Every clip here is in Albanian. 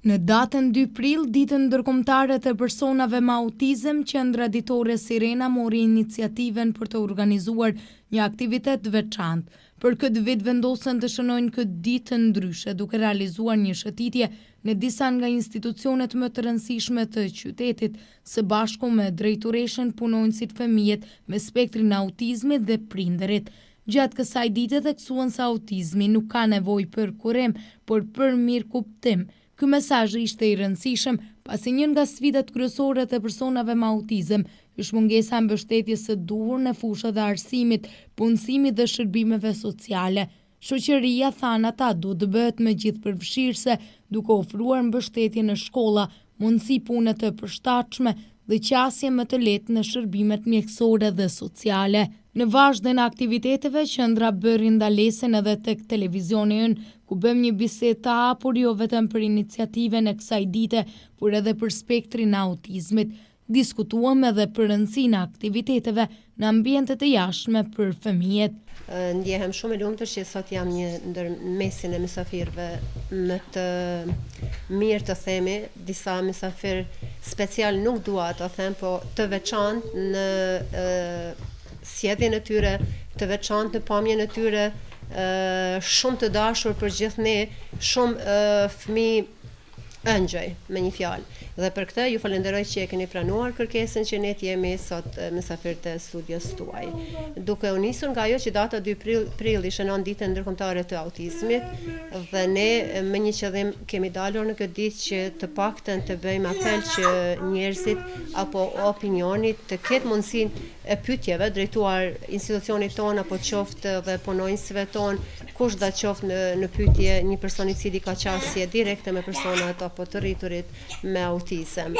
Në datën 2 prill, ditën ndërkombëtare të personave me autizëm, Qendra Ditore Sirena mori iniciativën për të organizuar një aktivitet veçantë. Për këtë vit vendosen të shënojnë këtë ditë ndryshe, duke realizuar një shëtitje në disa nga institucionet më të rëndësishme të qytetit, së bashku me drejtoreshën, punonësit, fëmijët me spektrin e autizmit dhe prindërit. Gjatë kësaj dite theksuan se autizmi nuk ka nevojë për kurim, por për mirëkuptim. Ky mesazh ishte i rëndësishëm pasi një nga sfidat kryesore të personave me autizëm është mungesa e mbështetjes së duhur në fushat e arsimit, punësimit dhe shërbimeve sociale. Shoqëria, thanë ata, duhet të bëhet më gjithëpërfshirëse, duke ofruar mbështetje në shkolla, mundësi pune të përshtatshme dhe qasje më të lehtë në shërbimet mjekësore dhe sociale. Në vazhdim të aktiviteteve, qendra bëri ndalesën edhe tek televizioni ynë, ku bëm një bisedë të hapur jo vetëm për iniciativën e kësaj dite, por edhe për spektrin e autizmit. Diskutuam edhe për rëndësinë e aktiviteteve në ambientet e jashtme për fëmijët. Ndjehem shumë e lumtur që sot jam një ndër mesin e mysafirëve më të mirë të themi, disa mysafir special nuk dua të them, po të veçantë në sjelljen e tyre, të veçantë në pamjen e tyre, shumë të dashur për gjithë ne, shumë fëmijë enjoy me një fjalë. Dhe për këtë ju falenderoj që e keni pranuar kërkesën që ne jemi sot mysafirë të studios tuaj. Duke u nisur nga ajo që data 2 prill i shënon ditën ndërkombëtare të autizmit, dhe ne me një qëllim kemi dalur në këtë ditë që të paktën të bëjmë apel që njerëzit apo opinionit të ketë mundësinë e pyetjeve drejtuar institucionit tonë apo qoftë dhe punonjësve tonë, kush da qoftë në pyetje një person i cili ka qasje direkte me personat apo të rriturit me autizëm.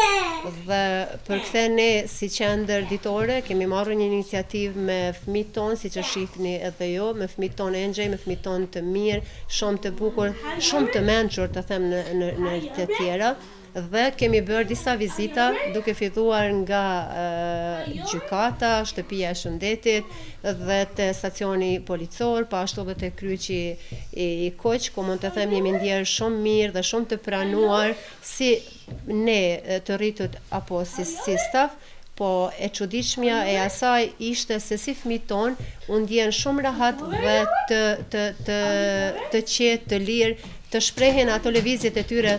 Dhe për këtë ne si qendër ditore kemi marrë një iniciativë me fëmijët tonë, siç e shihni edhe ju, me fëmijët tonë engjëj, me fëmijët tonë të mirë, shumë të bukur, shumë të mençur të them në të tjera. Dhe kemi bërë disa vizita duke filluar nga gjykata, shtëpia e shëndetit dhe te stacioni policor, pa ashtu edhe te kryqi i Koq, ku mund të them jemi ndjerë shumë mirë dhe shumë të pranuar si ne të rritut apo si staf. Po e çuditshmja e asaj ishte se si fëmijët tonë u ndjen shumë rahat dhe të qetë, të lirë, të shprehen ato lëvizjet e tyre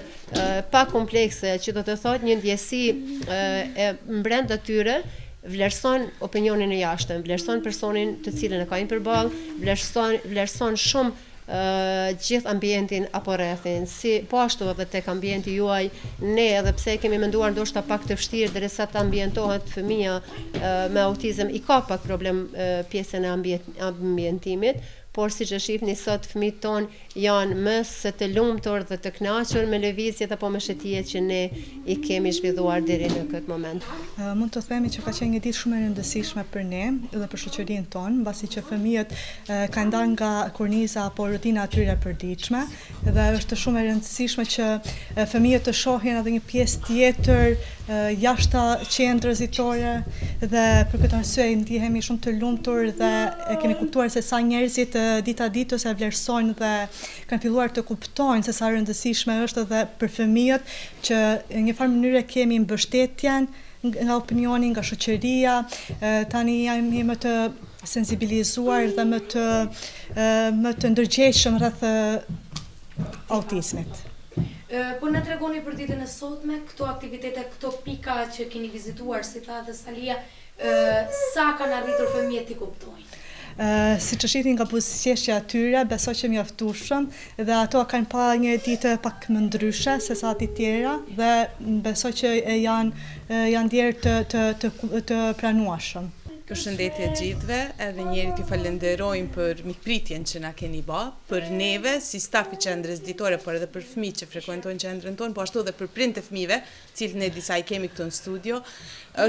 pa komplekse, që do të thotë një ndjesi e brenda tyre, vlerëson opinionin e jashtëm, vlerëson personin të cilën e ka përballë, vlerëson shumë gjithë ambientin apo rrethin, si po ashtu edhe tek ambienti juaj, ne edhe pse kemi menduar ndoshta pak të vështirë derisa të ambientohet fëmia me autizëm, i ka pak problem pjesën e ambientimit, por siç e shihni sot fëmijët tonë janë më se të lumtur dhe të kënaqur me lëvizjet apo me shëtijet që ne i kemi zhvilluar deri në këtë moment. Mund të themi që ka qenë një ditë shumë e rëndësishme për ne dhe për shoqërinë tonë, mbasi që fëmijët kanë dalë nga korniza apo rutina e tyre e përditshme, dhe është shumë e rëndësishme që fëmijët të shohin edhe një pjesë tjetër jashta qendrës ditore, dhe për këtë arsye ndihemi shumë të lumtur dhe kemi kuptuar se sa njerëzit dita ditës e vlerësojnë dhe kanë filluar të kuptojnë se sa rëndësishme është edhe për fëmijët që në një farë mënyrë kemi mbështetjen nga opinioni, nga shoqëria, tani jemi më të sensibilizuar dhe më të ndërgjegjshëm rreth autizmit. Po na tregoni për ditën e sotme, këto aktivitete, këto pika që keni vizituar, si tha dhe Salia, sa kanë arritur fëmijët t'i kuptojnë? Siç e shihni nga buzëqeshja e tyre, besoj që mjaftueshëm, dhe ato kanë pa një ditë pak më ndryshe se sa të tjera, dhe besoj që janë ndjerë të pranueshëm. Përshëndetje gjithëve, edhe njëri t'ju falenderojmë për mikpritjen që na keni bë, për neve si stafi qendrës ditore, por edhe për fëmijët që frekuentojnë qendrën tonë, po ashtu edhe për prindë të fëmijëve, cilët ne disa i kemi këtu në studio.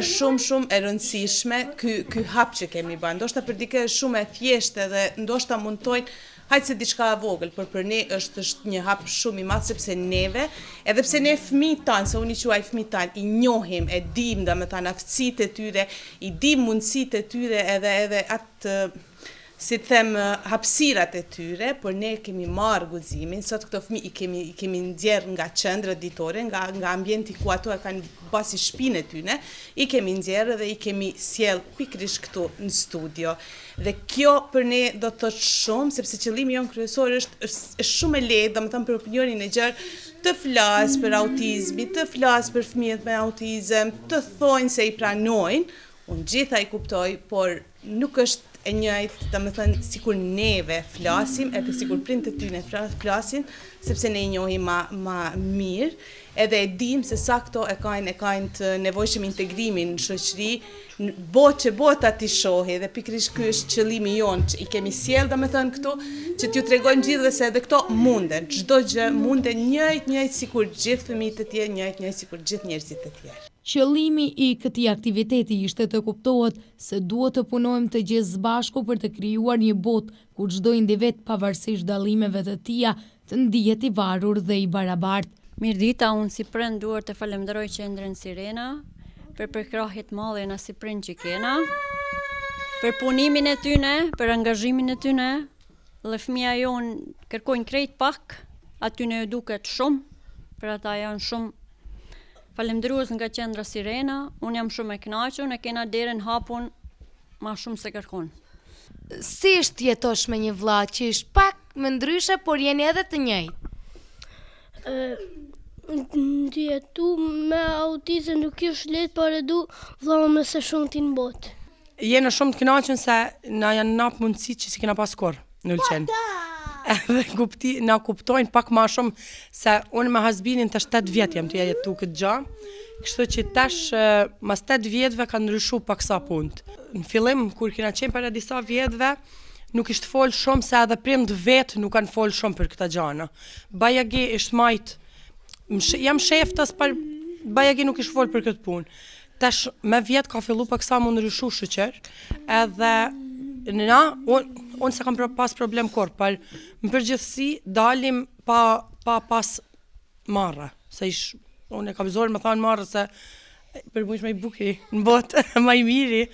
Është shumë e rëndësishme ky hap që kemi bërë. Ndoshta për dikë është shumë e thjeshtë dhe ndoshta mundtojnë hajtë se diçka e vogël, por për ne është një hap shumë i madh, sepse neve, edhe pse ne fëmijët tanë, se unë i quaj fëmijët tanë, i njohim, e dim domethënë aftësitë e tyre, i dim mundësitë e tyre edhe atë si të them, hapësirat e tyre, por ne kemi marrë guximin, sot këto fëmijë i kemi nxjerr nga qendra ditore, nga ambienti ku ato e kanë basi shtëpinë e tyre, i kemi nxjerrë dhe i kemi sjell pikërisht këtu në studio. Dhe kjo për ne do të thotë shumë, sepse qëllimi jon kryesor është shumë e lehtë, domethënë për opinionin e gjerë, të flas për autizmin, të flas për fëmijët me autizëm, të thonë se i pranojnë, unë gjitha i kuptoj, por nuk është e njëjtë, domethënë sikur neve flasim, edhe sikur prindët e tyre flasin, sepse ne i njohim ma mirë, edhe e dim se sa këto e kanë të nevojshëm integrimin në shoqëri, botë që bota t'i shohi, dhe pikërisht ky është qëllimi jonë, që i kemi sjell domethënë këtu, që t'ju tregojmë gjithë se edhe këto munden, çdo gjë munden njëjtë sikur gjithë fëmijët e tjerë, njëjtë sikur gjithë njerëzit e tjerë. Qëllimi i këtij aktiviteti ishte të kuptohet se duhet të punojmë të gjithë së bashku për të krijuar një botë ku çdo individ pavarësisht dallimeve të tija të ndihet i varur dhe i barabartë. Mirëdita, unë si prind duhet të falenderoj qendrën Sirena për përkrahjet madhe na si prind që kena, për punimin e tyne, për angazhimin e tyne, dhe fëmija jonë kërkojnë krejt pak, aty ne duket shumë, për ata janë shumë falemderues nga qendra Sirena, unë jam shumë e kënaqur, ne kena derën hapun ma shumë se kërkon. Si është jetosh me një vlla që është pak më ndryshe, por jeni edhe të njëjtë? Të jetu me autizëm nuk është lehtë, por e du vllahun më së shumti në botë. Jena shumë të kënaqur se na janë nap mundësi që si kena pas kurrë në Ulqen. Edhe na kuptojnë pak ma shumë se unë me hasbinin të 8 vjet jam të jetu këtë gjë, kështu që tash mas 8 vjetëve ka ndryshu pak sa punët. Në fillim, kur kena qenë para disa vjetëve, nuk ishtë folë shumë se edhe prind vetë nuk kanë folë shumë për këta gjana. Bajagi ishtë majtë, jam sheftës, par Bajagi nuk ishtë folë për këtë punë. Tash me vjetë ka fillu pak sa më ndryshu shëqër, edhe unë se kam pas problem korë, par më përgjithësi dalim pa pas marrë, se unë e kam zorë me thanë marrë, se për mu ish me i buki në botë, ma i miri.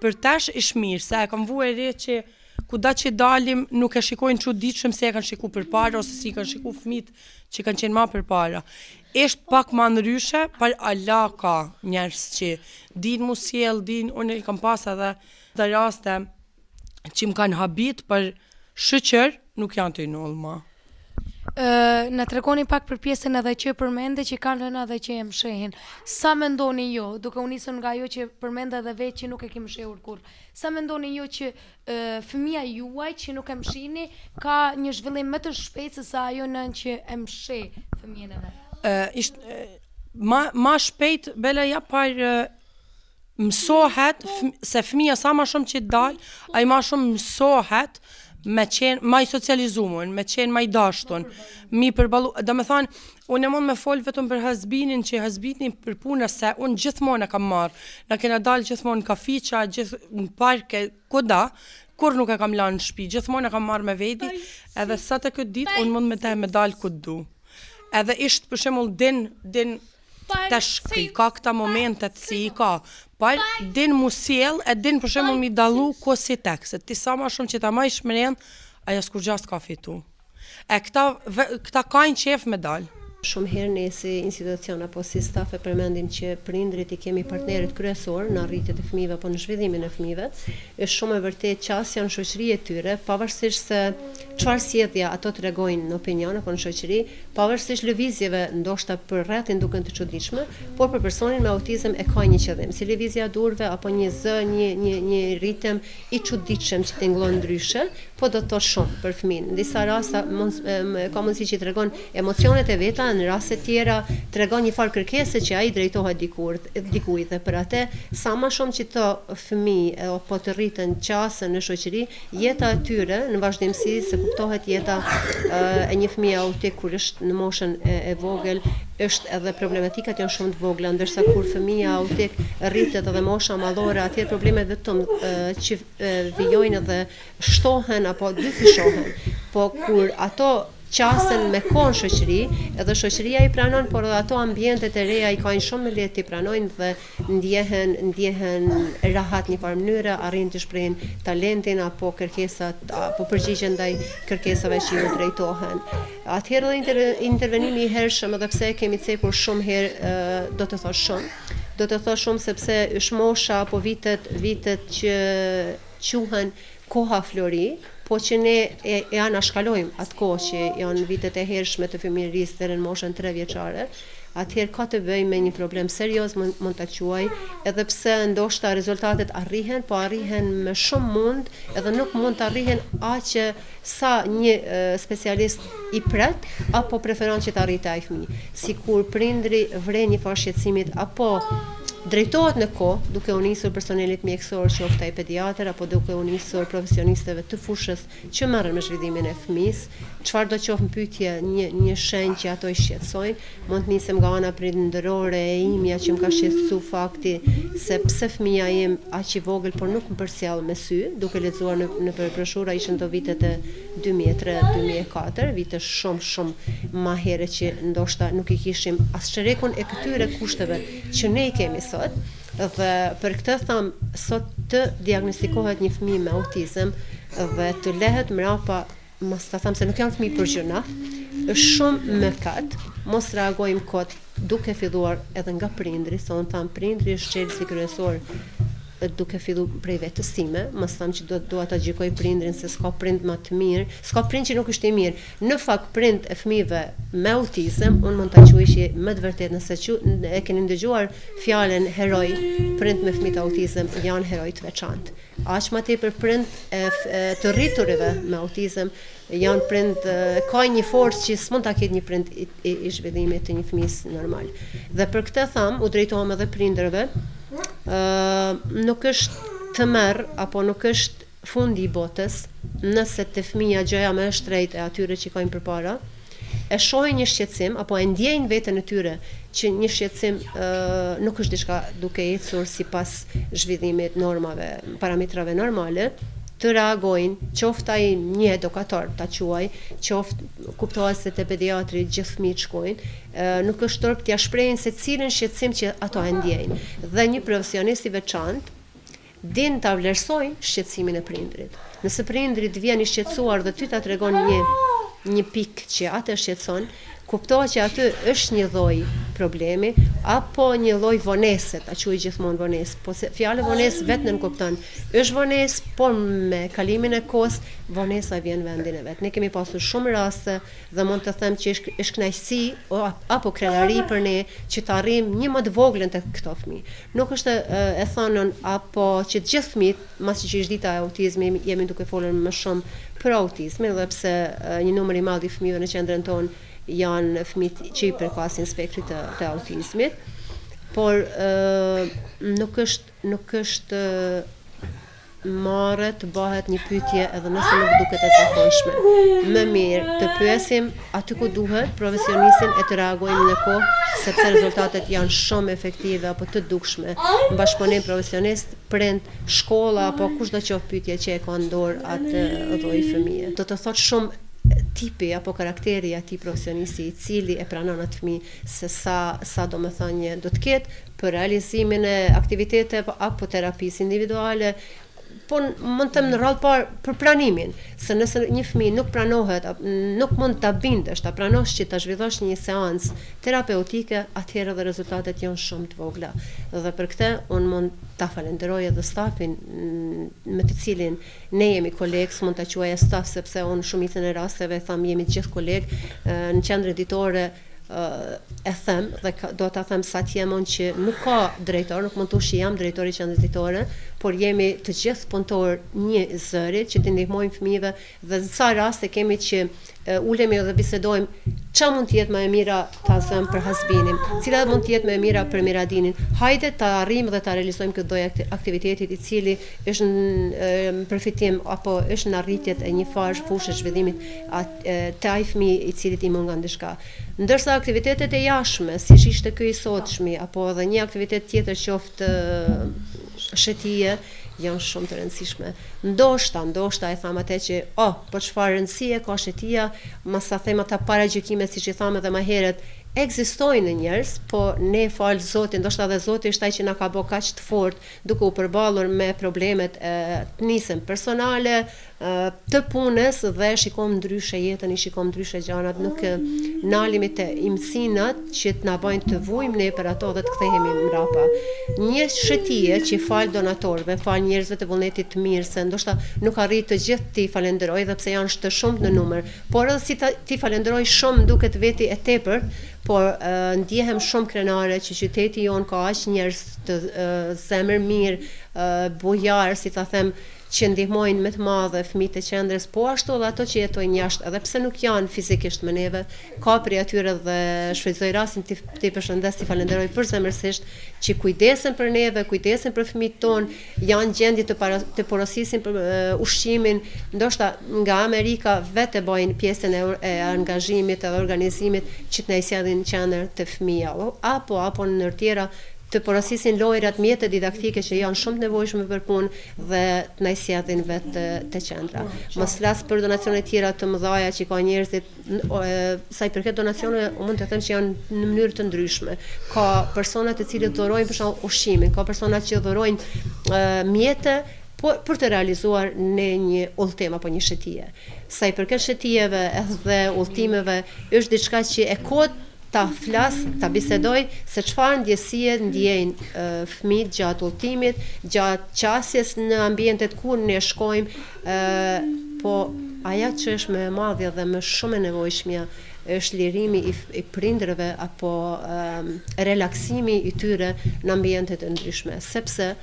Për tash ish mirë, se e kam vu e re që kuda që dalim nuk e shikojnë që ditëshëm se e kanë shiku për para, ose si kanë shiku fëmit që kanë qenë ma për para. Ishtë pak ma ndryshe, par Allah ka njerës që din mu sjell, unë i kam pas edhe të raste që më kanë habit, për shëqër nuk janë të i nullë ma. Në tregoni pak për pjesën edhe që përmende që kanë lëna dhe që e mshehin. Sa mendoni jo, duke u nisur nga jo që përmende edhe vetë që nuk e ke mshehur kur. Sa mendoni jo që fëmia juaj që nuk e mshihni ka një zhvillim më të shpejtë se sa ajo nën që e msheh fëmijën e vet? Ma shpejt bela ja par mësohet se fëmija sa ma shumë që dal, a i ma shumë mësohet me qenë ma i socializumun, me qenë ma i dashtun, mi përbalu, dhe me thanë, unë e mund me folë vetëm për hasbinin, që hasbinin për punës se unë gjithmonë e kam marë, në kena dalë gjithmonë në kafiqa, në parke, koda, kur nuk e kam lanë në shpi, gjithmonë e kam marë me veti, edhe sa të këtë ditë, unë mund me te me dalë këtë du. Edhe ishtë për shemull din tash ka këta momentet si i ka, par din mu sjell e din për shemull mi dalu ko si tek, se ti sa ma shumë që ta ma i shmëren, aja s'kur gjast ka fitu. E këta kajnë qef me dalë. Shumë herë ne si institucion apo si staf e përmendim që prindrit i kemi partnerit kryesor në arritjet e fëmijëve apo në zhvillimin e fëmijëve. Është shumë e vërtetë qasja në shoqëri e tyre, pavarësisht se çfarë sjellja ato tregojnë në opinion apo në shoqëri, pavarësisht lëvizjeve ndoshta për rrethin duken të çuditshme, por për personin me autizëm e ka një qëllim, si lëvizja e durve apo një zë, një ritëm i çuditshëm që tingëllon ndryshe, po do të thotë shumë për fëmin. Në disa raste ka mundësi që tregon emocionet e veta, në raste tjera tregon një farë kërkese që ai drejtohet dikujt dhe për atë sa më shumë që to fëmijë apo të rriten qasën në shoqëri, jeta e tyre në vazhdimsi se kuptohet jeta e një fëmie autik kur është në moshën e vogël, është edhe problematikat janë shumë të vogla, ndërsa kur fëmia autik rritet edhe mosha mallore, atëherë problemet vetëm që vijojnë edhe shtohen apo dyfishohen. Po kur ato qasen me kohë në shoqëri, edhe shoqëria i pranon, por edhe ato ambientet e reja i kanë shumë më lehtë i pranojnë dhe ndjehen rahat një farë mënyre, arrin të shprehin talentin apo kërkesat apo përgjigjen ndaj kërkesave që ju drejtohen. Atëherë edhe intervenimi i hershëm, edhe pse kemi cekur shumë herë, do të thosh shumë. Do të thosh shumë sepse është mosha apo vitet që quhen koha flori, po që ne e anashkalojmë atë kohë që janë vitet e hershme të fëmijërisë deri në moshën 3 vjeçare. Atëherë ka të bëjë me një problem serioz, mund ta quaj, edhe pse ndoshta rezultatet arrihen, po arrihen me shumë mund, edhe nuk mund të arrihen aq sa një specialist i pret apo preferon që të arrijë ai fëmijë. Sikur prindri vren një farë shqetësimit apo drejtohet në kohë duke u nisur personelit mjekësor, qoftë ai pediatër apo duke u nisur profesionistëve të fushës që merren me zhvillimin e fëmisë, çfarë do qoftë pyetje, një shenjë që ato i shqetësojnë, mund të nisem nga ana prindërore e imja që më ka shqetësuar fakti se pse fëmia im aq i vogël por nuk më përsjell me sy, duke lexuar në broshura ishin to vitet e 2003-2004, vite shumë më herë që ndoshta nuk i kishim as çerekun e këtyre kushteve që ne i kemi sot, dhe për këtë tham sot të diagnostikohet një fëmijë me autizëm dhe të lehet mrapa, mos ta them se nuk janë fëmijë për gjëna, është shumë mëkat, mos reagojmë kot duke filluar edhe nga prindri, se unë tham prindri është çelësi kryesor duke filluar prej vetës time, mos them që dua ta gjykoj prindrin se s'ka prind më të mirë, s'ka prind që nuk është i mirë. Në fakt prind e fëmijëve me autizëm, unë mund ta quaj që më të vërtet nëse e keni ndëgjuar fjalën heroj, prind me fëmijë të autizëm janë heroj të veçantë. Aq më tepër prind të rriturive me autizëm janë prind, ka një forcë që s'mund ta ketë një prind i zhvillimit të një fëmijës normal. Dhe për këtë tham, u drejtohem edhe prindërve, nuk është të merr apo nuk është fundi i botës nëse te fëmia gjëja më e shtrejtë e atyre që kanë përpara e shohin një shqetësim apo e ndjejnë veten e tyre që një shqetësim nuk është diçka duke ecur sipas zhvillimit normave, parametrave normale, të reagojnë, qoftë ai një edukator ta quaj, qoftë kuptohet se te pediatri gjithë fëmijët shkojnë, nuk është turp t'ia shprehin se cilën shqetësim që ato e ndjejnë. Dhe një profesionist i veçantë din ta vlerësojnë shqetësimin e prindrit. Nëse prindri të vjen i shqetësuar dhe ty ta tregon një pikë që atë shqetëson, kuptohet që aty është një lloj problemi apo një lloj vonese, ta quaj gjithmonë vonesë, po se fjala vonesë vetë nën kupton. Është vonesë, por me kalimin e kohës vonesa vjen vendin e vet. Ne kemi pasur shumë raste dhe mund të them që është kënaqësi apo krenari për ne që të arrijmë një më të voglën tek këto fëmijë. Nuk është e thënën apo që të gjithë fëmijët, mbasi që është dita e autizmit, jemi duke folur më shumë për autizmin, dhe pse një numër i madh i fëmijëve në qendrën tonë janë fëmijë që i përkasin spektrit të autizmit, por nuk është marrë të bëhet një pyetje edhe nëse nuk duket e zakonshme. Më mirë të pyesim aty ku duhet profesionistin e të reagojmë në kohë, sepse rezultatet janë shumë efektive apo të dukshme. Në bashkëpunim profesionist, prind, shkolla apo kushdo qoftë pyetje që e ka në dorë atë lloj fëmije. Do të thotë shumë tipi apo karakteri i atij profesionisti i cili e pranon atë fëmijë se sa domethënie do të ketë për realizimin e aktiviteteve apo terapisë individuale, po mund të them në radhë parë për pranimin, se nëse një fëmijë nuk pranohet, nuk mund ta bindesh, ta pranosh që ta zhvillosh një seancë terapeutike, atëherë edhe rezultatet janë shumë të vogla. Dhe për këtë unë mund ta falenderoj edhe stafin me të cilin ne jemi kolegë, mund ta quaj staf sepse unë shumicën e rasteve tham jemi të gjithë kolegë në qendrën ditore. E them dhe do ta them sa të jam unë që nuk ka drejtor, nuk mund të thosh që jam drejtori i qendrës ditore, por jemi të gjithë punëtor një zëri që të ndihmojmë fëmijëve dhe në sa raste kemi që ulemi dhe bisedojmë ç'a mund të jetë më e mira ta zëm për Hasbinin, cila mund të jetë më e mira për Miradinin. Hajde ta arrijmë dhe ta realizojmë këtë lloj aktivitetit i cili është në përfitim apo është në arritjet e një fushë zhvillimit të ai fëmijë i cilit i mungon diçka. Ndërsa aktivitetet e jashtme, siç ishte ky i sotshmi, apo edhe një aktivitet tjetër qoftë shëtije, janë shumë të rëndësishme. Ndoshta e tham atë që, po çfarë rëndësie ka shetia, mos sa them ata paragjykime siç I thamë edhe më herët, ekzistojnë njerëz, po ne falë Zotit, ndoshta edhe Zoti është ai që na ka bë kaq të fortë duke u përballur me problemet të nisën personale, të punës dhe shikom ndryshe jetën, I shikom ndryshe gjanat, nuk nalimi te imsinat që të na bëjnë të vujmë ne për ato dhe të kthehemi mrapa. Një shëtije që fal donatorëve, fal njerëzve të vullnetit të mirë, se ndoshta nuk arrit të gjithë ti falenderoj dhe pse janë të shumtë në numër, por edhe si ti falenderoj shumë duket veti e tepërt, por ndjehem shumë krenare që qyteti jon ka aq njerëz të zemër mirë, bujar, si ta them, që ndihmojnë me të madhe fëmijët e qendrës, po ashtu edhe ato që jetojnë jashtë, edhe pse nuk janë fizikisht me neve, ka prej atyre dhe shfrytëzoj rastin ti përshëndes, ti falenderoj përzemërsisht që kujdesen për neve, kujdesen për fëmijët tonë, janë gjendje të porosisin për ushqimin, ndoshta nga Amerika vetë bojnë pjesën e angazhimit edhe organizimit që të na I sjellin qendër të fëmija, apo në tjera të porosisin lojrat, mjetet didaktike që janë shumë të nevojshme për punë dhe të na I sjellin vetë te qendra. Mos flas për donacione tjera të mëdha që ka njerëzit, sa I përket donacioneve, mund të them që janë në mënyrë të ndryshme. Ka persona të cilët dhurojnë për shembull ushqimin, ka persona që dhurojnë mjete për të realizuar në një udhtim apo një shëtije. Sa I përket shëtijeve dhe udhtimeve, është diçka që e kot ta flas, ta bisedoj se çfarë ndjesie ndjejnë fëmijët gjatë udhtimit, gjatë qasjes në ambientet ku ne shkojmë, po ajo që është më e madhe dhe më shumë e nevojshmja është lirimi I prindërve apo relaksimi I tyre në ambientet e ndryshme, sepse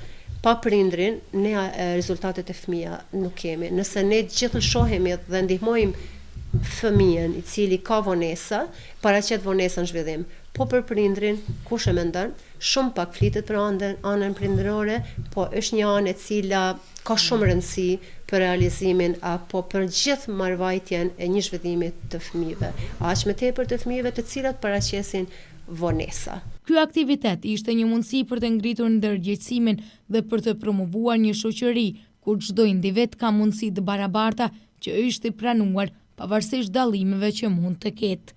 pa prindrin ne rezultatet e fëmija nuk kemi. Nëse ne gjithë shohemi dhe ndihmojmë fëmijën I cili ka vonesa, paraqet vonesën zhvillim. Po për prindrin, kush e mendon, shumë pak flitet për anën prindërore, po është një anë e cila ka shumë rëndësi për realizimin apo për gjithë marrëvajtjen e një zhvillimi të fëmijëve. Aq më tepër të fëmijëve të cilat paraqesin vonesa. Ky aktivitet ishte një mundësi për të ngritur ndërgjegjësimin dhe për të promovuar një shoqëri ku çdo individ ka mundësi të barabarta që është I pranuar pavarësisht dallimeve që mund të ketë.